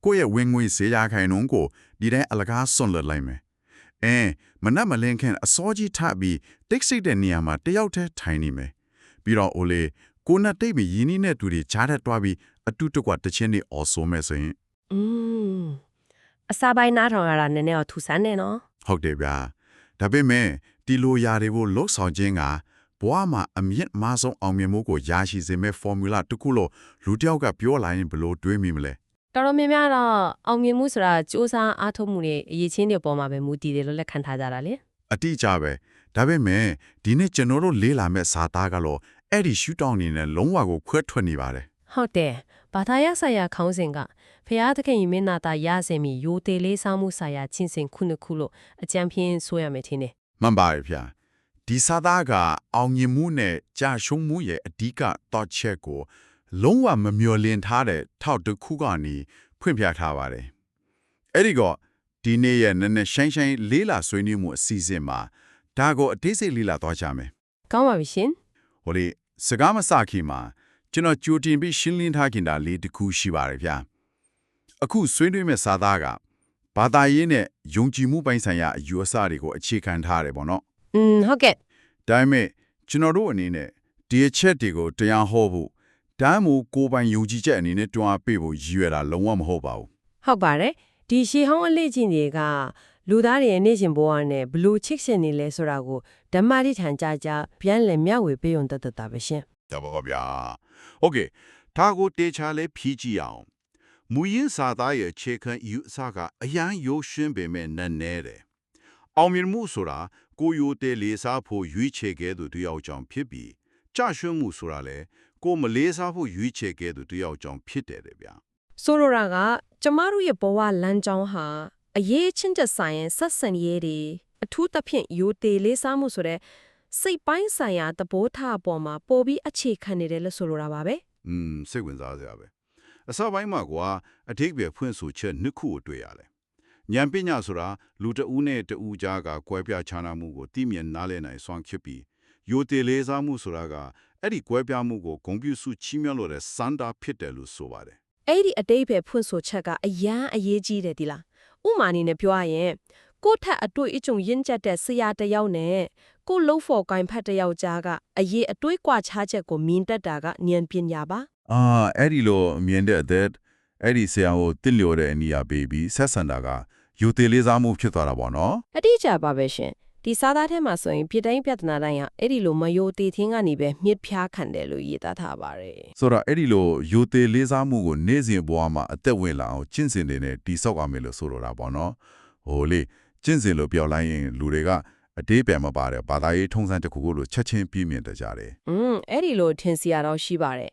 ကိုယ့်ရဲ့ဝင်ငွေဈေးရခိုင်နှုန်းကိုဒီတိုင်းအလကားစွန့်လွတ်လိုက်မယ်မနက်မလင်းခင်အစောကြီးထပြီးတိတ်ဆိတ်တဲ့နေရာမှာတယောက်တည်းထိုင်နေမယ်ပြီးတော့ကိုနဲ့တိတ်ပြီးယင်းနဲ့တူတွေကြားထက်တွားပြီးအတူတကွတချင်းတွေအော်ဆိုမယ်ဆိုရင်အစာပိုင်းနားထောင်ရတာနည်းနည်းတော့ထူဆန်းနေနော်ဟုတ်တယ်ဗျာဒါပေမဲ့ဒီလိုຢာတွေကိုလှုပ်ဆောင်ခြင်းကဘဝမှာအမြင့်မားဆုံးအောင်မြင်မှုကိုရရှိစေမယ့် formula တစ်ခုလို့လူတစ်ယောက်ကပြောလာရင်ဘယ်လိုတွေးမိမလဲတော်တော်များများတော့အောင်မြင်မှုဆိုတာစူးစမ်းအားထုတ်မှုတွေအရေးချင်းတွေပေါ်မှာပဲမူတည်တယ်လို့လက်ခံထားကြတာလေအတိအကျပဲဒါပေမဲ့ဒီနေ့ကျွန်တော်တို့လေးလာမဲ့စာသားကတော့အဲ့ဒီရှူတောင်းနေနဲ့လုံးဝကိုခွဲထွက်နေပါတယ်ဟုတ်တယ်ဘာသာရဆိုင်ရာခေါင်းစဉ်ကဖျားသခင်ယမင်းနာတာရစင်မီယိုတေလေးစားမှုဆိုင်ရာချင်းစဉ်ခုနှစ်ခုလို့အကြံဖြင့်ဆိုရမယ်ထင်တယ်မှန်ပါရဲ့ဗျာဒီစာသားကအောင်မြင်မှုနဲ့ကြာရှုံးမှုရဲ့အဓိကတော့ချက်ကိုလုံးဝမမျှော်လင့်ထားတဲ့ထောက်တစ်ခုကနေဖွင့်ပြထားပါတယ်အဲ့ဒီကဒီနေ့ရဲ့နည်းနည်းရှိုင်းလေးလာဆွေးနွေးမှုအစီအစဉ်မှာဒါကိုအသေးစိတ်လေးလာသွားကြမယ်ကောင်းပါပြီရှင်စကားမစခင်မှာကျွန်တော်ကြိုတင်ပြီးရှင်းလင်းထားခင်တာလေးတစ်ခုရှိပါတယ်ဗျာအခုဆွေးနွေးမဲ့စာသားကဘာသာရေးနဲ့ယုံကြည်မှုပိုင်းဆိုင်ရာအယူအဆတွေကိုအခြေခံထားတယ်ပေါ့နော်ဟုတ်ကဲ့ဒါပေမဲ့ကျွန်တော်တို့အနေနဲ့ဒီအချက်တွေကိုတရားဟောဖို့တမ်းမို့ကိုယ်ပိုင်ယုံကြည်ချက်အနေနဲ့တွန်းအားပေးဖို့ရည်ရွယ်တာလုံးဝမဟုတ်ပါဘူးဟုတ်ပါတယ်ဒီရှေးဟောင်းအလေ့ကျင့်တွေကလူသားတွေရဲ့နေ့စဉ်ဘဝနဲ့ဘလို့ချစ်ရှင်နေလဲဆိုတာကိုဓမ္မတိထံကြပြန်လည်မျှဝေပေးုံတတ်တာပဲရှင်ဒါပါဗျာโอเคဒါကိုတေချာလေးဖြည့်ကြည့်အောင်မူရင်းစာသားရဲ့ခြေခံယူအစကအရန်ရိုးရှင်းပေမဲ့နည်းနည်းတယ်အောင်မြင်မှုဆိုတာကိုယိုတဲလေးစားဖို့ရွေးချယ်ခဲ့သူတယောက်ကြောင့်ဖြစ်ပြီးကြာရှင်းမှုဆိုတာလေကိုမလေးစားဖို့ရွေးချယ်ခဲ့သူတယောက်ကြောင့်ဖြစ်တယ်ဗျာဆိုလိုတာကကျမတို့ရဲ့ဘဝလမ်းကြောင်းဟာအရေးချင်းချက်ဆိုင်ရင်ဆက်ဆံရေးတွေအထူးသဖြင့်ယိုတေလေးစားမှုဆိုတဲ့စိတ်ပိုင်းဆိုင်ရာသဘောထားအပေါ်မှာပိုပြီးအခြေခံနေတယ်လို့ဆိုလိုတာပါပဲစိတ်ဝင်စားစရာပဲအစပိုင်းမှာကအထိပ္ပယ်ဖွင့်ဆိုချက်နှစ်ခုကိုတွေ့ရတယ်ဉာဏ်ပညာဆိုတာလူတဦးနဲ့တဦးကြားကကွဲပြားခြားနားမှုကိုသိမြင်နားလည်နိုင်စွမ်းဖြစ်ပြီးယိုတေလေးစားမှုဆိုတာကအဲ့ဒီကွဲပြားမှုကိုဂုဏ်ပြုစုချီးမြှောက်လို့တဲ့စန္ဒာဖြစ်တယ်လို့ဆိုပါတယ်အဲ့ဒီအတိတ်ပဲဖွင့်ဆိုချက်ကအရန်အရေးကြီးတယ်ဒီလားဥမာအနေနဲ့ပြောရရင်ကိုယ့်ထက်အတွေ့အကြုံရင့်ကျက်တဲ့ဆရာတစ်ယောက်နဲ့ကိုလှုပ်ဖို့ကိုင်ဖက်တစ်ယောက်ကြားကအရေးအတွေ့အကြွခြားချက်ကိုမြင်တတ်တာကဉာဏ်ပညာပါအဲ့ဒီလိုမြင်တဲ့အသက်အဲ့ဒီဆရာကိုတစ်လျော်တဲ့နေရာပေးပြီးဆက်ဆံတာကယူသေးလေးစားမှုဖြစ်သွားတာပေါ့နော်အတိအကျပါပဲရှင်ဒီစာသားထဲမှာဆိုရင်ပြည်တိုင်းပြဿနာတိုင်းဟာအဲ့ဒီလိုမယိုသေးသင်းကနေပဲမြစ်ဖျားခံတယ်လို့ရေးသားထားပါတယ်ဆိုတော့အဲ့ဒီလိုယူသေးလေးစားမှုကိုနေ့စဉ်ဘဝမှာအသက်ဝင်လာအောင်ကျင့်စဉ်တွေနဲ့တိဆောက်ရမယ်လို့ဆိုလိုတာပေါ့နော်ကျင့်စဉ်လို့ပြောလိုက်ရင်လူတွေကအတေးပြန်မပါတယ်ဘာသာရေးထုံးစံတစ်ခုခုလို့ချက်ချင်းပြည့်မြင်တကြတယ်အဲ့ဒီလိုထင်စီရတော့ရှိပါတယ်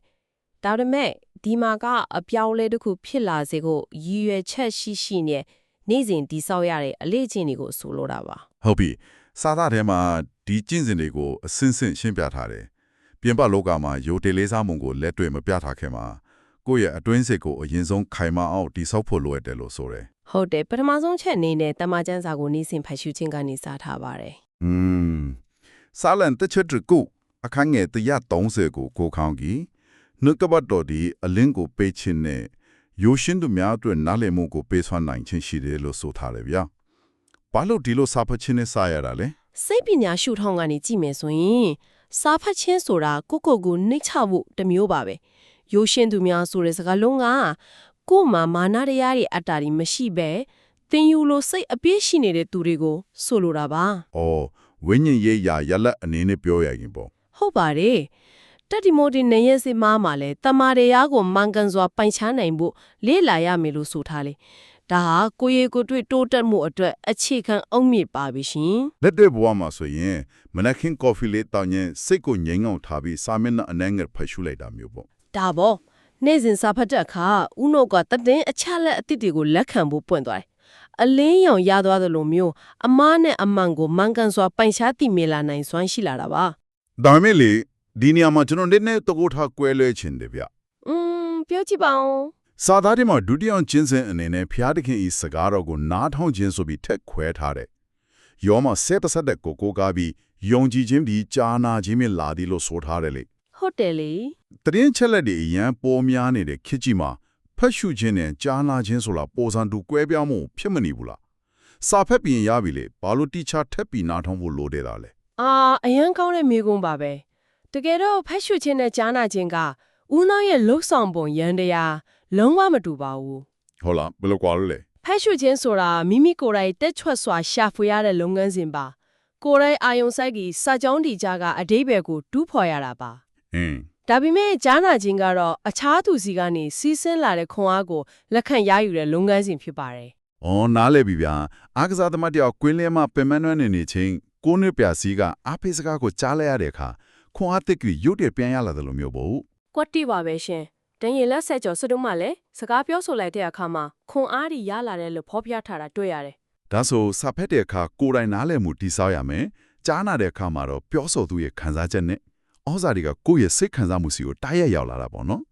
ဒါပေမဲ့ဒီမှာကအပြောင်းလဲတစ်ခုဖြစ်လာစေဖို့ရည်ရွယ်ချက်ရှိနဲ့နေ့စဉ်တိဆောက်ရတဲ့အလေ့အကျင့်တွေကိုဆိုလိုတာပါဟုတ်ပြီစာသားထဲမှာဒီကျင့်စဉ်တွေကိုအစင်းစင်းရှင်းပြထားတယ်ပြင်ပလောကမှာယိုတေလေးစားမှုကိုလက်တွေ့မပြထားခင်မှာကိုယ့်ရဲ့အတွင်းစိတ်ကိုအရင်ဆုံးခိုင်မာအောင်တိဆောက်ဖို့လိုတယ်လို့ဆိုတယ်ဟုတ်တယ်ပထမဆုံးချက်အနေနဲ့တမန်ကျမ်းစာကိုနေ့စဉ်ဖတ်ရှုခြင်းကနေစထားပါတယ်စာလန်တစ်ချက်တကူအခန်းငယ်130ကိုခေါင်းကြီးနှုတ်ကပတ်တော်ဒီအလင်းကိုပေးခြင်းနဲ့ရိုးရှင်းသူများအတွက်နားလည်မှုကိုပေးစွမ်းနိုင်ခြင်းရှိတယ်လို့ဆိုထားတယ်ဗျာဘာလို့ဒီလိုစာဖတ်ခြင်းနဲ့စရတာလဲစိတ်ပညာရှုထောင့်ကနေကြည့်မယ်ဆိုရင်စာဖတ်ခြင်းဆိုတာကိုနှိမ့်ချဖို့တစ်မျိုးပါပဲရိုးရှင်းသူများဆိုတဲ့စကားလုံးကကိုယ်မှာမာနတရားတွေအတ္တတွေမရှိပဲသင်ယူလို့စိတ်အပြည့်ရှိနေတဲ့သူတွေကိုဆိုလိုတာပါဝိညာဉ်ရေးရာရလက်အနေနဲ့ပြောရရင်ပေါ့ဟုတ်ပါတယ်တတိမိုဒီနေရစီမားမှာလဲတမာတရားကိုမှန်ကန်စွာပိုင်ချနိုင်ဖို့လေ့လာရမယ်လို့ဆိုထားလေဒါဟာကိုယ့်ရဲ့ကိုယ်တွေ့တိုးတက်မှုအတွက်အခြေခံအုံမြင့်ပါပြီရှင်လက်တွေ့ဘဝမှာဆိုရင်မနက်ခင်းကော်ဖီလေးတောင်းရင်စိတ်ကိုငြိမ်အောင်ထားပြီးစာမျက်နှာအနှဲငယ်ဖတ်ရှုလိုက်တာမျိုးပေါ့ဒါပေါ့နေ့စဉ်စာဖတ်တဲ့အခါဦးနိုကတည်အချက်လက်အသစ်တွေကိုလက်ခံဖို့ပွင့်သွားတယ်အလင်းရောင်ရသွားသလိုမျိုးအမားနဲ့အမှန်ကိုမှန်ကန်စွာပိုင်ခြားသိမြင်လာနိုင်စွမ်းရှိလာတာပါဒါမဲ့လေဒီနေရာမှာကျွန်တော်နဲ့တကူထားကွဲလွဲခြင်းတယ်ဗျပြောကြည့်ပါဦးစာသားထဲမှာဒုတိယကျင့်စဉ်အနေနဲ့ဖျားသခင်ဤစကားတော်ကိုနားထောင်ခြင်းဆိုပြီးထက်ခွဲထားတယ်ယောမဆက်ပဆက်တဲ့ကိုကားပြီးယုံကြည်ခြင်းပြီးကြားနာခြင်းမြလာသည်လို့ဆိုထားတယ်လေဟုတ်တယ်လေတရင်ချက်လက်တွေအရန်ပေါ်များနေတဲ့ခေတ်ကြီးမှာဖ တ်ရှုခြင်းနဲ့ကြားနာခြင်းဆိုတာပေါ်စံတူကွဲပြားမှုဖြစ်မနေဘူးလားစာဖက်ပြင်ရပြီလေဘာလို့တိချထက်ပြီးနားထောင်ဖို့လိုတဲ့တာလဲ အရန်ကောင်းတဲ့မိကုန်းပါပဲတကယ်တော့ဖတ်ရှုခြင်းနဲ့ကြားနာခြင်းကဦးနှောင်းရဲ့လှုပ်ဆောင်ပုံရန်တရားလုံးဝမတူပါဘူး ဟုတ်လားဘယ်လိုကွာလို့လဲ ဖတ်ရှုခြင်းဆိုတာမိမိကိုယ်တိုင်တက်ချွတ်စွာရှာဖွေရတဲ့လုပ်ငန်းစဉ်ပါကိုယ်တိုင်အာယုံစိုက်ပြီးစာကြောင်းဒီကြားကအတိပ္ပယ်ကိုတူးဖော်ရတာပါ ဒါပေမဲ့ကြားနာခြင်းကတော့အခြားသူစီကနေစီးဆင်းလာတဲ့ခွန်အားကိုလက်ခံရယူတဲ့လုပ်ငန်းစဉ်ဖြစ်ပါတယ် ။အော်နားလည်ပြီဗျာ။အားကစားသမားတယောက်ကွင်းလဲမှာပင်မနှွမ်းနေချင်းကိုနှစ်ပြစီကအားဖေးစကားကိုကြားလိုက်ရတဲ့အခါခွန်အားတစ်ကြီးရုတ်တရက်ပြန်ရလာတယ်လို့မျိုးပေါ့ ကွက်တိပါပဲရှင်တန်ရင်လက်ဆက်ကျော်စွတ်တုံးမှလည်းစကားပြောဆိုလိုက်တဲ့အခါမှာခွန်အားကြီးရလာတယ်လို့ဖော်ပြထားတာတွေ့ရတယ် ။ဒါဆိုစာဖက်တဲ့အခါကိုယ်တိုင်နားလည်မှုတိဆောက်ရမယ်။ကြားနာတဲ့အခါမှာတော့ပြောဆိုသူရဲ့ခံစားချက်နဲ့ဩဇာတွေကကိုယ့်ရဲ့စိတ်ခံစားမှုစီကိုတားရရောက်လာတာပေါ့နော်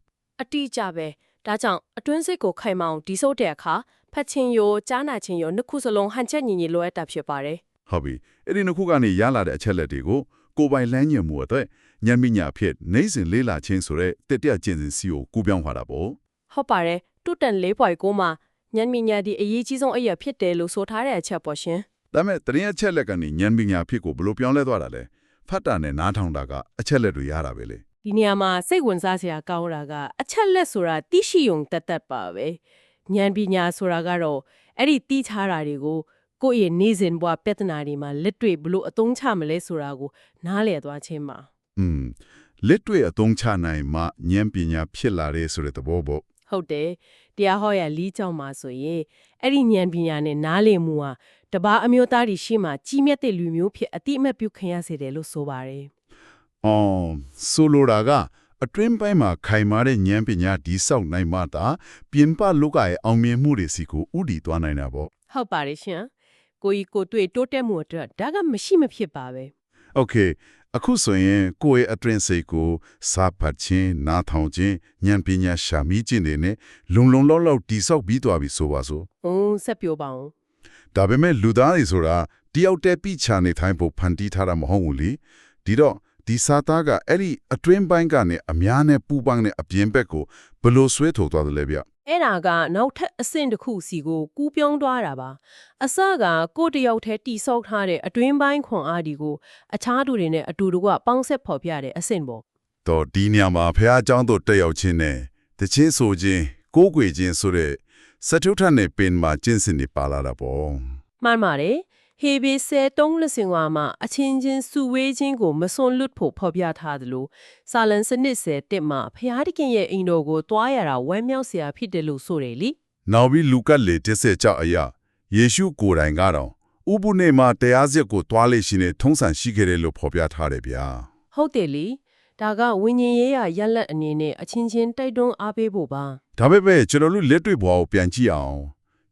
အတိအကျပဲဒါကြောင့်အတွင်းစိတ်ကိုခိုင်မာအောင်ဒီဆုပ်တဲ့အခါဖတ်ခြင်းရောကြားနာခြင်းရောနှစ်ခုစလုံးဟန်ချက်ညီညီလိုအပ်တာဖြစ်ပါတယ် ။ဟုတ်ပြီ။အဲ့ဒီနှစ်ခုကနေရလာတဲ့အချက်လက်တွေကိုကိုယ်ပိုင်လမ်းညွှန်မှုအတွက်ဉာဏ်ပညာဖြစ်နေစဉ်လေးလာချင်းဆိုတဲ့တက်တက်ကျင့်စဉ်စီကိုကူးပြောင်းသွားတာပေါ့ ဟုတ်ပါတယ်တူတန်4.9မှာဉာဏ်ပညာဒီအရေးကြီးဆုံးအရာဖြစ်တယ်လို့ဆိုထားတဲ့အချက်ပေါ့ရှင် ။ဒါမဲ့တရင်အချက်လက်ကနေဉာဏ်ပညာဖြစ်ကိုဘယ်လိုပြောင်းလဲသွားတာလဲ။ဖတ်တာနဲ့နားထောင်တာကအချက်လက်တွေရတာပဲလေ ဒီနေရာမှာစိတ်ဝင်စားစရာကောင်းတာကအချက်လက်ဆိုတာတိရှိုံတတ်ပါပဲဉာဏ်ပညာဆိုတာကတော့အဲ့ဒီတိထားတာတွေကိုကိုယ့်ရဲ့နေစဉ်ဘဝပြဿနာတွေမှာလက်တွေ့ဘလို့အသုံးချမလဲဆိုတာကိုနားလည်သွားခြင်းပါ လက်တွေ့အသုံးချနိုင်မှဉာဏ်ပညာဖြစ်လာတဲ့ဆိုတဲ့သဘောပေါ့ ဟုတ်တယ်တရားဟောရလီးကြောင်းမှာဆိုရင်အဲ့ဒီဉာဏ်ပညာနဲ့နားလည်မှုဟာတပါအမျိုးသားတွေရှိမှကြီးမြတ်တဲ့လူမျိုးဖြစ်အတိအမဲ့ပြုခံရစေတယ်လို့ဆိုပါတယ် ဆိုလိုတာကအတွင်းပိုင်းမှာခိုင်မာတဲ့ဉာဏ်ပညာဒီဆောက်နိုင်မှသာပြင်ပလောကရဲ့အောင်မြင်မှုတွေစီကိုဥတည်သွားနိုင်တာပေါ့ ဟုတ်ပါတယ်ရှင်ကိုကြီးကိုတွေ့တိုးတက်မှုအတွက်ဒါကမရှိမဖြစ်ပါပဲ โอเคအခုဆိုရင်ကိုယ့်ရဲ့အတွင်းစိတ်ကိုစာဖတ်ခြင်းနားထောင်ခြင်းဉာဏ်ပညာရှာမိခြင်းတွေနဲ့လုံလုံလောက်လောက်တိဆောက်ပြီးသွားပြီဆိုပါစို့ ဆက်ပြောပါဦး ဒါပေမဲ့လူသားတွေဆိုတာတယောက်တည်းပြချနေထိုင်ဖို့ဖန်တီးထားတာမဟုတ်ဘူးလေဒီတော့ဒီစာသားကအဲ့ဒီအတွင်းပိုင်းကနေအများနဲ့ပူပန်းတဲ့အပြင်ဘက်ကိုဘယ်လိုဆွဲထုတ်သွားတယ်လဲဗျ အဲ့ဒါကနောက်ထပ်အဆင့်တစ်ခုစီကိုကူးပြောင်းသွားတာပါအစကကိုယ့်တယောက်တည်းတိဆောက်ထားတဲ့အတွင်းပိုင်းခွန်အားဒီကိုအခြားသူတွေနဲ့အတူတကွပေါင်းဆက်ဖော်ပြတဲ့အဆင့်ပေါ့ တော့ဒီညမှာဖះเจ้าတို့တက်ရောက်ခြင်းနဲ့တချင်းဆိုခြင်းကိုးကွယ်ခြင်းဆိုတဲ့စတုထနဲ့ပင်မှာကျင့်စဉ်တွေပါလာတာပေါ့ မှန်ပါတယ်ဟေဘေဆဲတုံးလက်စင်ဝါမှာအချင်းချင်းစုဝေးခြင်းကိုမစွန့်လွတ်ဖို့ဖော်ပြထားသလိုစာလန်စနစ်ဆဲတက်မှာဖျားတခင်ရဲ့အိမ်တော်ကိုတွားရတာဝမ်းမြောက်စရာဖြစ်တယ်လို့ဆိုတယ်လी နောက်ပြီးလူကလေတစ်ဆက်ကြောက်အရာယေရှုကိုယ်တိုင်ကတော့ဥပုနေမှာတရားစစ်ကိုတွားလေရှိနေထုံးစံရှိခဲ့တယ်လို့ဖော်ပြထားတယ်ဗျာ ဟုတ်တယ်လीဒါကဝိညာဉ်ရေးရရက်လက်အနေနဲ့အချင်းချင်းတိုက်တွန်းအားပေးဖို့ပါ ဒါပေမဲ့ကျွန်တော်တို့လက်တွေ့ဘဝကိုပြန်ကြည့်အောင်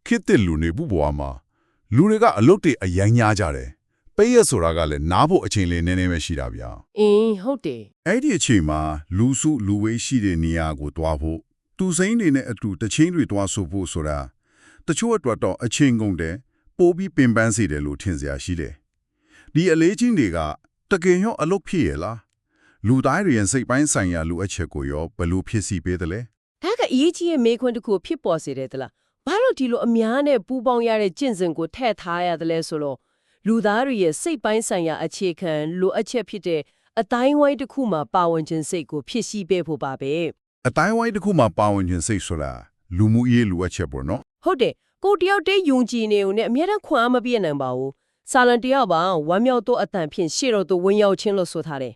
ခေတ်သစ်လူနေဘူးဘဝမှာလူတွေကအလုတ်တွေအရင်ညားကြတယ်ပေးရဆိုတာကလည်းနားဖို့အချိန်လေးနည်းနည်းပဲရှိတာဗျာ ဟုတ်တယ် အဲ့ဒီအချိန်မှာလူစုလူဝေးရှိတဲ့နေရာကိုတွားဖို့သူစိမ့်တွေနဲ့အတူတချင်းတွေတွားဆိုဖို့ဆိုတာတချို့အတွက်တော့အချိန်ကုန်တယ်ပိုပြီးပင်ပန်းစေတယ်လို့ထင်စရာရှိတယ်ဒီအလေးချင်းတွေကတကယ်ရောအလုတ်ဖြစ်ရဲ့လားလူသားတွေရဲ့စိတ်ပိုင်းဆိုင်ရာလူအချက်ကိုရောဘယ်လိုဖြစ်စီပေးတယ်လဲ ဒါကအရေးကြီးရဲ့မေခွန်းတစ်ခုဖြစ်ပေါ်စေတယ်တလားဘာလို့ဒီလိုအများနဲ့ပူးပေါင်းရတဲ့ကျင့်စဉ်ကိုထည့်ထားရတယ်လဲဆိုတော့လူသားတွေရဲ့စိတ်ပိုင်းဆိုင်ရာအခြေခံလိုအပ်ချက်ဖြစ်တဲ့အတိုင်းဝိုင်းတစ်ခုမှာပါဝင်ခြင်းစိတ်ကိုဖြစ်ရှိပေးဖို့ပါပဲ အတိုင်းဝိုင်းတစ်ခုမှာပါဝင်ခြင်းစိတ်ဆိုတာလူမှုရေးလူအချက်ပေါ့နော် ဟုတ်တယ်ကိုတယောက်တည်းယုံကြည်နေုံနဲ့အများနဲ့ခွန်အားမပြည့်နိုင်ပါဘူးစာလန်တယောက်ပါဝမ်းမြောက်သောအတန်ဖြင့်ရှေ့တော်သို့ဝင်ရောက်ခြင်းလို့ဆိုထားတယ်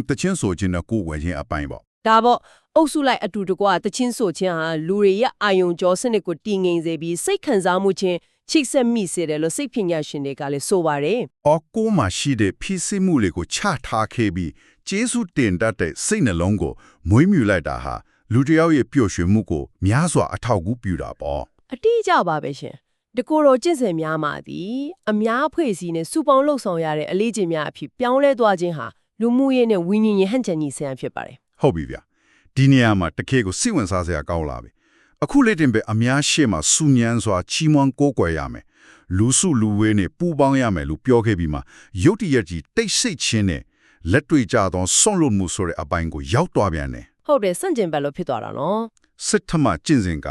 တချင်းဆိုခြင်းနဲ့ကိုယ်ဝယ်ခြင်းအပိုင်းပေါ့ ဒါပေါ့အုပ်စုလိုက်အတူတကွတချင်းဆိုခြင်းဟာလူတွေရဲ့အာယုံကြောစနစ်ကိုတည်ငြိမ်စေပြီးစိတ်ခံစားမှုချင်းချိတ်ဆက်မိစေတယ်လို့စိတ်ပညာရှင်တွေကလည်းဆိုပါတယ် အော်ကိုမှရှိတဲ့ဖြစ်စီမှုတွေကိုချထားခဲ့ပြီးကျေးဇူးတင်တတ်တဲ့စိတ်နှလုံးကိုမွေးမြူလိုက်တာဟာလူတစ်ယောက်ရဲ့ပျော်ရွှင်မှုကိုများစွာအထောက်အကူပြုတာပေါ့ အတိအကျပါပဲရှင်တကိုယ်တော်ကျင့်စဉ်များမှာသည်အများအဖွဲ့အစည်းနဲ့စုပေါင်းလှုပ်ဆောင်ရတဲ့အလေးချိန်များအဖြစ်ပြောင်းလဲသွားခြင်းဟာလူမှုရေးနဲ့ဝိညာဉ်ရေးဟန်ချက်ညီဆရာဖြစ်ပါတယ် ဟုတ်ပြီဗျဒီနေရာမှာတခေကိုစိတ်ဝင်စားစရာကောင်းလာပြီအခုလေးတင်ပဲအများရှေ့မှာစူညံစွာချီးမွမ်းကိုးကွယ်ရမယ်လူစုလူဝေးနဲ့ပူပေါင်းရမယ်လို့ပြောခဲ့ပြီးမှရုတ်တရက်ကြီးတိတ်ဆိတ်ခြင်းနဲ့လက်တွေ့ကြသောဆွန့်လွတ်မှုဆိုတဲ့အပိုင်းကိုရောက်သွားပြန်တယ် ဟုတ်တယ်စန့်ကျင်ဘက်လို့ဖြစ်သွားတာနော် စစ်ထမကျင့်စဉ်က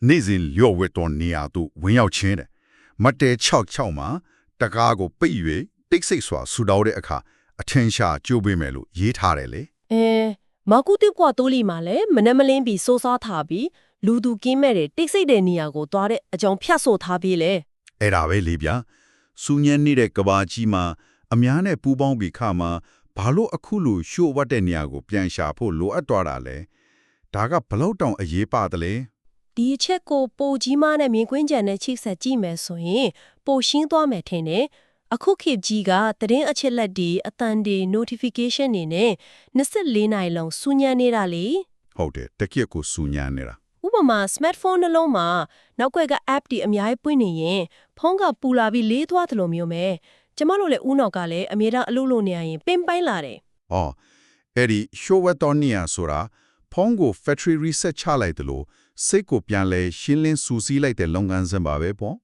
နေ့စဉ်လျော့ဝဲတော်နေရာသို့ဝင်ရောက်ခြင်းတဲ့မတဲ66မှာတကားကိုပိတ်၍တိတ်ဆိတ်စွာဆူတောင်းတဲ့အခါအထင်ရှားကြိုးပေးမယ်လို့ရေးထားတယ်လေ မကူတိကွာတိုးလီမှာလည်းမနမလင်းပြီးစိုးစားထားပြီးလူသူကင်းမဲ့တဲ့တိတ်ဆိတ်တဲ့နေရာကိုသွားတဲ့အကြောင်းဖြတ်ဆို့ထားပြီးလေ အဲ့ဒါပဲလေဗျာစူညံနေတဲ့ကဘာကြီးမှာအများနဲ့ပူးပေါင်းပြီးခါမှာဘာလို့အခုလိုရှို့ဝတ်တဲ့နေရာကိုပြန်ရှာဖို့လိုအပ်သွားတာလဲဒါကဘလောက်တောင်အရေးပါတယ်လေ ဒီအချက်ကိုပိုကြီးမားနဲ့မြင်ကွင်းကြံနဲ့ချိတ်ဆက်ကြည့်မယ်ဆိုရင်ပိုရှင်းသွားမယ်ထင်တယ်အခုခေတ်ကြီးကသတင်းအချက်လက်တွေအတန်တွေ notification တွေနဲ့24နိုင်လုံးစူညံနေတာလေ ဟုတ်တယ်တကယ့်ကိုစူညံနေတာ ဥပမာ smartphone နှလုံးမှာနောက်ွက်က app တွေအများကြီးပွင့်နေရင်ဖုန်းကပူလာပြီးလေးသွားတယ်လို့မျိုးပဲကျမတို့လည်းဦးနောက်ကလည်းအမြဲတမ်းအလုပ်လုပ်နေရရင်ပင်ပိုင်းလာတယ် ။အော်အဲ့ဒီရှိုးဝတ်တော်နေရဆိုတာဖုန်းကို factory reset ချလိုက်တယ်လို့စိတ်ကိုပြန်လဲရှင်းလင်းစူးစီးလိုက်တဲ့လုပ်ငန်းစဉ်ပါပဲပေါ့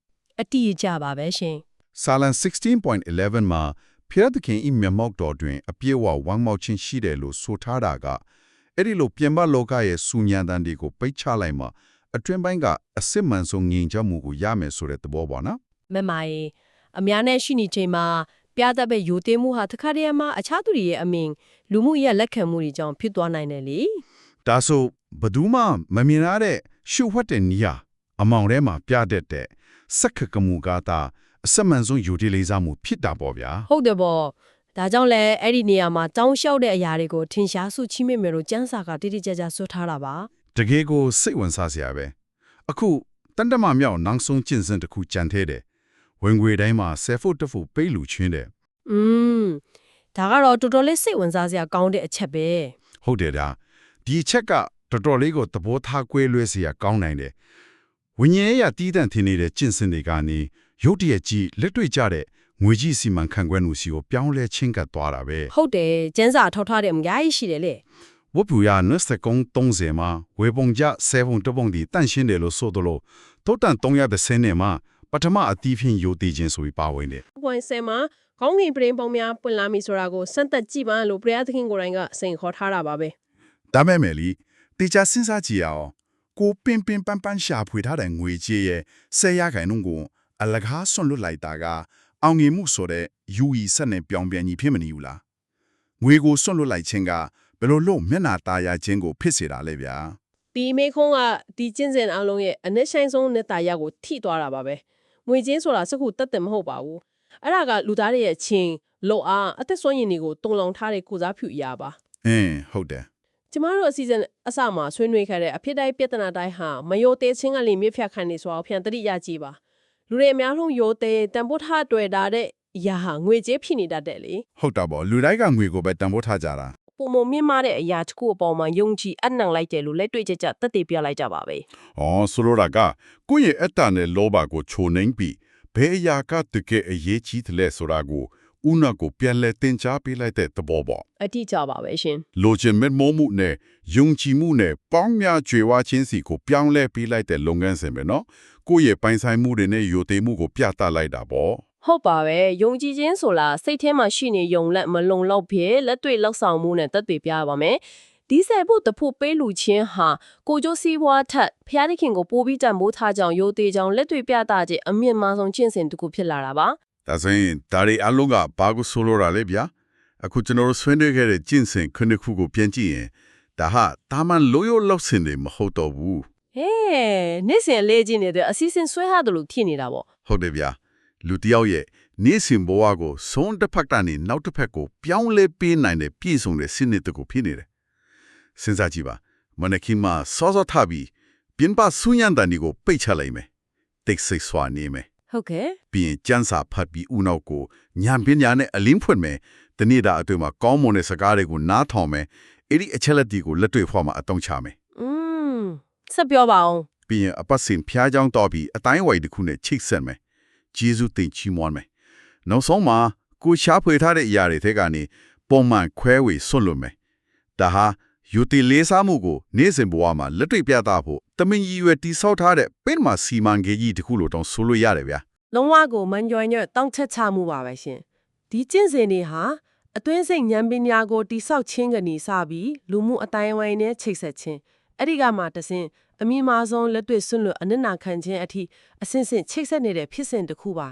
အတိအကျပါပဲရှင် ။စာလန် 16.11 မှာဖျက်သခင်ဤမျက်မှောက်တော်တွင်အပြည့်အဝဝမ်းမောက်ခြင်းရှိတယ်လို့ဆိုထားတာကအဲ့ဒီလိုပြင်ပလောကရဲ့စူညံတန်တွေကိုပိတ်ချလိုက်မှအတွင်းပိုင်းကအစစ်မှန်ဆုံးငြိမ်ချမှုကိုရမယ်ဆိုတဲ့သဘောပေါ့နော် မမရေအများနဲ့ရှိနေချိန်မှာပြသပဲယူသေးမှုဟာတစ်ခါတည်းမှာအခြားသူတွေရဲ့အမြင်လူမှုရဲ့လက်ခံမှုတွေကြောင့်ဖြစ်သွားနိုင်တယ်လေ ။ဒါဆိုဘယ်သူမှမမြင်ရတဲ့ရှုပ်ဝတ်တဲ့နေရာအမောင်ထဲမှာပြတတ်တဲ့စက္ကကမှုကသာအစစ်မှန်ဆုံးယူတည်လေးစားမှုဖြစ်တာပေါ့ဗျာ ဟုတ်တယ်ပေါ့ဒါကြောင့်လဲအဲ့ဒီနေရာမှာတောင်းလျှောက်တဲ့အရာတွေကိုထင်ရှားစုချိမိမယ်လို့စံစာကတိတိကျကျဆွထားတာပါ တကယ်ကိုစိတ်ဝင်စားစရာပဲအခုတန်တမမြောက်နောက်ဆုံးကျင့်စဉ်တစ်ခုကြံသေးတယ်ဝင်ငွေတိုင်းမှာဆယ်ဖို့တစ်ဖို့ပေးလူချင်းတယ် ဒါကတော့တော်တော်လေးစိတ်ဝင်စားစရာကောင်းတဲ့အချက်ပဲ ဟုတ်တယ်ဒါဒီချက်ကတော်တော်လေးကိုသဘောထားကွဲလွဲစရာကောင်းနိုင်တယ်ဝိညာဉ်ရေးတီးတန့်ထင်နေတဲ့ကျင့်စဉ်တွေကနေရုတ်တရက်ကြီးလက်တွေ့ကြတဲ့ငွေကြီးစီမံခန့်ခွဲမှုစီကိုပြောင်းလဲချင်းကပ်သွားတာပဲ ဟုတ်တယ်စံစာထောက်ထားတဲ့အများကြီးရှိတယ်လေ ဝတ်ပူရ20ကုန်း30မှာဝေပုံကြ7တပုံဒီတန့်ရှင်းတယ်လို့ဆိုတော့လို့တောတန်330နဲ့မှာပထမအတီးဖြင့်ယိုတည်ခြင်းဆိုပြီးပါဝင်တယ် ပွင့်ဆယ်မှာခေါင်းငင်ပရင်ပုံများပွင့်လာပြီဆိုတာကိုစမ်းသက်ကြည့်ပါလို့ဘုရားသခင်ကိုယ်တိုင်ကစိန်ခေါ်ထားတာပါပဲ ဒါမဲ့မယ်လီတေချာစဉ်းစားကြည့်အောင်ကိုပင်ပင်ပန်းပန်းရှာဖွေထားတဲ့ငွေကြေးရဲ့10ရာခိုင်နှုန်းကိုအလကားဆွန့်လွတ်လိုက်တာကအောင်ငင်မှုဆိုတဲ့ယူအီဆက်နဲ့ပြောင်းပြန်ကြီးဖြစ်မနေဘူးလားငွေကိုဆွန့်လွတ်လိုက်ခြင်းကဘယ်လိုလို့မျက်နာตาရခြင်းကိုဖြစ်စေတာလဲဗျာ ဒီမေခွန်းကဒီကျင့်စဉ်အလုံးရဲ့အနည်းဆိုင်ဆုံးနဲ့တာရက်ကိုထိသွားတာပါပဲငွေချင်းဆိုတာစခုတက်တယ်မဟုတ်ပါဘူးအဲ့ဒါကလူသားတွေရဲ့ချင်းလောအားအသက်ဆွမ်းရည်တွေကိုတုံလောင်ထားတဲ့ကိုစားဖြူအရာပါ ဟုတ်တယ် ကျမတို့အစီအစဉ်အစမှာဆွေးနွေးခဲ့တဲ့အဖြစ်တိုင်းပြဿနာတိုင်းဟာမယိုသေးချင်းကလေးမြစ်ဖြတ်ခံနေဆိုအောင်ဖြန်တတိရကြည့်ပါလူတွေအများဆုံးယိုသေးတန်ဖိုးထားတွေ့တာတဲ့အရာဟာငွေကြေးဖြစ်နေတတ်တယ်လေ ဟုတ်တာပေါ့လူတိုင်းကငွေကိုပဲတန်ဖိုးထားကြတာ ပုံမမြင့်မားတဲ့အရာတစ်ခုအပေါ်မှာယုံကြည်အနှံလိုက်တယ်လို့လက်တွေ့ကျကျသက်သေပြလိုက်ကြပါပဲ ဆိုလိုတာကကိုယ့်ရဲ့အတ္တနဲ့လောဘကိုချိုနှိမ့်ပြီးဘယ်အရာကတကယ်အရေးကြီးတယ်လဲဆိုတာကိုဥနာကိုပြန်လဲတင် जा ပေးလိုက်တဲ့သဘောပေါ့ အတိအကျပါပဲရှင် လိုချင်မဲ့မိုးမှုနဲ့ယုံကြည်မှုနဲ့ပေါင်းများကြွယ်ဝခြင်းစီကိုပြောင်းလဲပေးလိုက်တဲ့လုပ်ငန်းစဉ်ပဲနော်ကိုယ့်ရဲ့ပိုင်ဆိုင်မှုတွေနဲ့ယိုသေးမှုကိုပြသလိုက်တာပေါ့ ဟုတ်ပါပဲယုံကြည်ခြင်းဆိုလားစိတ်ထဲမှာရှိနေယုံလက်မလုံလောက်ဖြစ်လက်တွေ့လောက်ဆောင်မှုနဲ့သက်သေပြရပါမယ်ဒီဆယ်ဖို့တဖို့ပေးလူချင်းဟာကိုကျိုးစည်းပွားထက်ဖျားသခင်ကိုပို့ပြီးတန်ဖိုးထားကြောင်ယိုသေးကြောင်လက်တွေ့ပြသခြင်းအမြင့်မားဆုံးကျင့်စဉ်တစ်ခုဖြစ်လာတာပါ ဒါဆိုရင်ဒါရီအလုံးကဘာကိုဆိုလိုတာလဲဗျာအခုကျွန်တော်ဆွေးနွေးခဲ့တဲ့ကျင့်စဉ်ခုနှစ်ခုကိုပြန်ကြည့်ရင်ဒါဟာတာမန်လိုရိုလောက်စင်တွေမဟုတ်တော့ဘူး ဟဲ့နေ့စဉ်လေးချင်းနေတဲ့အစီအစဉ်ဆွဲထားတယ်လို့ဖြစ်နေတာပေါ့ ဟုတ်တယ်ဗျာလူတစ်ယောက်ရဲ့နေ့စဉ်ဘဝကိုစွန်းတစ်ဖက်ကနေနောက်တစ်ဖက်ကိုပြောင်းလဲပေးနိုင်တဲ့ပြည့်စုံတဲ့စနစ်တစ်ခုဖြစ်နေတယ်စဉ်းစားကြည့်ပါမနက်ခင်းမှာစောစောထပြီးပြင်ပဆူညံတန်ဒီကိုပိတ်ချလိုက်မယ်တိတ်ဆိတ်စွာနေမယ် ဟုတ်ကဲ့ ပြီးရင်ကျန်းစာဖတ်ပြီးဦးနောက်ကိုညံပညာနဲ့အလင်းဖွင့်မယ်တနေ့တာအတွင်းမှာကောင်းမွန်တဲ့စကားတွေကိုနားထောင်မယ်အဲ့ဒီအချက်လက်တွေကိုလက်တွေ့ဖွားမှာအသုံးချမယ် ဆက်ပြောပါအောင် ပြီးရင်အပတ်စဉ်ဖျားကြောင်းတော်ပြီးအတိုင်းဝိုင်တစ်ခုနဲ့ချိတ်ဆက်မယ်ဂျေဇုတင်ချီးမွမ်းမယ်နောက်ဆုံးမှာကိုရှားဖွေထားတဲ့အရာတွေထဲကနေပုံမှန်ခွဲဝေဆွတ်လွတ်မယ်ဒါဟာယူတီလေးစားမှုကိုနေ့စဉ်ဘဝမှာလက်တွေ့ပြသဖို့တမင်ကြီးရွယ်တိဆောက်ထားတဲ့ပင်မစီမံကိန်းကြီးတစ်ခုလိုတောင်ဆိုလို့ရတယ်ဗျာ လုံးဝကိုမန်ကြွယ်ညွတ်တောင်းချက်ချမှုပါပဲရှင်ဒီကျင့်စဉ်တွေဟာအတွင်းစိတ်ဉာဏ်ပညာကိုတိဆောက်ခြင်းကနေစပြီးလူမှုအတိုင်းအဝိုင်းနဲ့ချိတ်ဆက်ခြင်း အဲ့ဒီကမှတဆင်အမိမာဆုံးလက်တွေ့ဆွလွတ်အနစ်နာခံခြင်းအထိအစင်စင်ချိတ်ဆက်နေတဲ့ဖြစ်စဉ်တစ်ခုပါ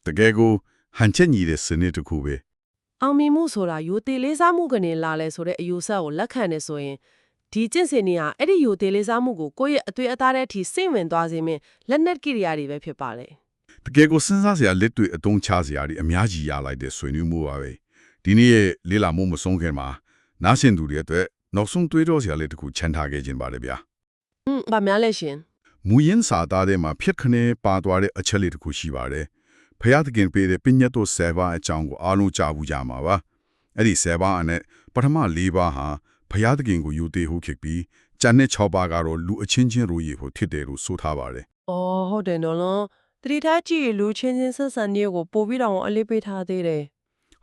တကယ်ကိုဟန်ချက်ညီတဲ့စနစ်တစ်ခုပဲ အောင်မြင်မှုဆိုတာယူသေးလေးစားမှုကနေလာလဲဆိုတဲ့အယူဆကိုလက်ခံနေဆိုရင်ဒီကျင့်စဉ်တွေဟာအဲ့ဒီယူသေးလေးစားမှုကိုကိုယ့်ရဲ့အတွေ့အသားတဲ့အထိစိတ်ဝင်သွားစေမယ့်လက်နက်ကိရိယာတွေပဲဖြစ်ပါလေ တကယ်ကိုစဉ်းစားစရာလက်တွေ့အသုံးချစရာတွေအများကြီးရလိုက်တဲ့ဆွေးနွေးမှုပါပဲဒီနေ့ရဲ့လေ့လာမှုမဆုံးခင်မှာနားဆင်သူတွေအတွက်နောက်ဆုံးတွေးတောစရာလေးတစ်ခုချန်ထားခဲ့ခြင်းပါတယ်ဗျာ ဗာများလဲရှင် မူရင်းစာသားထဲမှာဖြစ်ခနဲ့ပါသွားတဲ့အချက်လေးတစ်ခုရှိပါတယ်ဖျားသခင်ပေးတဲ့ပညတ်တော်7ပါးအကြောင်းကိုအားလုံးကြားဘူးကြမှာပါအဲ့ဒီ7ပါးအနက်ပထမ4ပါးဟာဖျားသခင်ကိုယူသေးဟုတ်ခဲ့ပြီးကျန်တဲ့6ပါးကတော့လူအချင်းချင်းတို့ရေဖို့ဖြစ်တယ်လို့ဆိုထားပါတယ် အော်ဟုတ်တယ်နော်တတိထားကြည့်လူချင်းချင်းဆက်ဆံရေးကိုပို့ပြီးတော့အလေးပေးထားသေးတယ်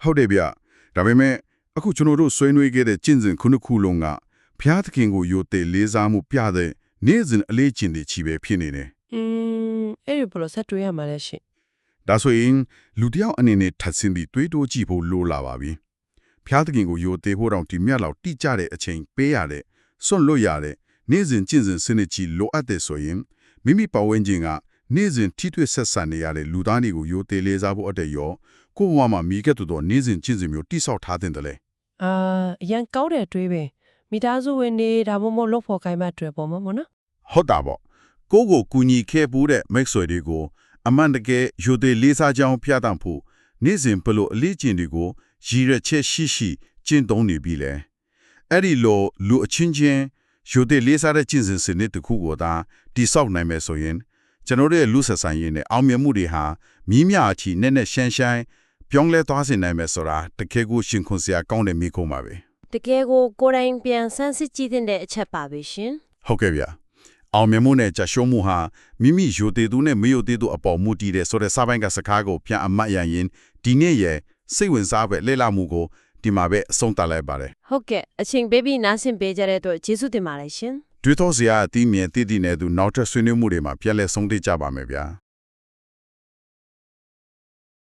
ဟုတ်တယ်ဗျဒါပေမဲ့အခုကျွန်တော်တို့ဆွေးနွေးခဲ့တဲ့ကျင့်စဉ်ခုနှစ်ခုလုံးကဖျားသခင်ကိုယူသေးလေးစားမှုပြတဲ့နေ့စဉ်အလေးကျင့်တွေချီပဲဖြစ်နေတယ် အဲ့ဒီဘလို့ဆက်တွေ့ရမှာလဲရှင် ဒါဆိုရင်လူတစ်ယောက်အနေနဲ့ထပ်ဆင်းပြီးတွေးတိုးကြည့်ဖို့လိုလာပါပြီ။ဖျားသခင်ကိုယိုသေးဖို့တောင်ဒီမြတ်လောက်တိကျတဲ့အချိန်ပေးရတဲ့စွန့်လွတ်ရတဲ့နေ့စဉ်ကျင့်စဉ်စနစ်ကြီးလိုအပ်တဲ့ဆိုရင်မိမိပတ်ဝန်းကျင်ကနေ့စဉ်ထိတွေ့ဆက်ဆံနေရတဲ့လူသားတွေကိုယိုသေးလေးစားဖို့အတည်းရောကိုယ့်ဘဝမှာမိခဲ့တဲ့နေ့စဉ်ကျင့်စဉ်မျိုးတိဆောက်ထားတဲ့တယ် အရန်ကောင်းတဲ့တွေးပဲမိသားစုဝင်နေဒါမှမဟုတ်လို့ဖို့ခိုင်းမှတွေ့ပေါ်မှာမနော် ။ဟုတ်တာပေါ့။ကိုယ့်ကိုကူညီခဲ့ပူးတဲ့မိတ်ဆွေတွေကိုအမှန်တကယ်ယိုသေးလေးစားကြောင်းပြသဖို့နေ့စဉ်ဘလို့အလေးကျင့်တွေကိုရည်ရချက်ရှိကျင့်သုံးနေပြီလေအဲ့ဒီလိုလူအချင်းချင်းယူတဲ့လေးစားတဲ့ကျင့်စဉ်စနစ်တစ်ခုကိုသာတိဆောက်နိုင်မယ်ဆိုရင်ကျွန်တော်တို့ရဲ့လူဆက်ဆံရေးနဲ့အောင်မြင်မှုတွေဟာမြင်းမြအချီနဲ့ရှမ်းပြောင်းလဲသွားစေနိုင်မယ်ဆိုတာတကယ်ကိုရှင်ခွန်စရာကောင်းတဲ့မိကုံးပါပဲ တကယ်ကိုကိုယ်တိုင်ပြန်ဆန်းစစ်ကြည့်တဲ့အချက်ပါပဲရှင် ဟုတ်ကဲ့ဗျအောင်မြင်မှုနဲ့ကြရှုံးမှုဟာမိမိယူတဲ့သူနဲ့မယူတဲ့သူအပေါ်မူတည်တဲ့ဆိုတဲ့စာပိုင်းကစကားကိုပြန်အမှတ်ရရင်ဒီနေ့ရဲ့စိတ်ဝင်စားပဲလေ့လာမှုကိုဒီမှာပဲအဆုံးသတ်လိုက်ပါတယ် ဟုတ်ကဲ့အချိန်ပေးပြီးနားဆင်ပေးကြတဲ့အတွက်ကျေးဇူးတင်ပါတယ်ရှင် တွေ့တော့စရာအသီးမြင်တည်တည်နေသူနောက်ထပ်ဆွေးနွေးမှုတွေမှာပြန်လည်ဆုံးဖြတ်ကြပါမယ်ဗျာ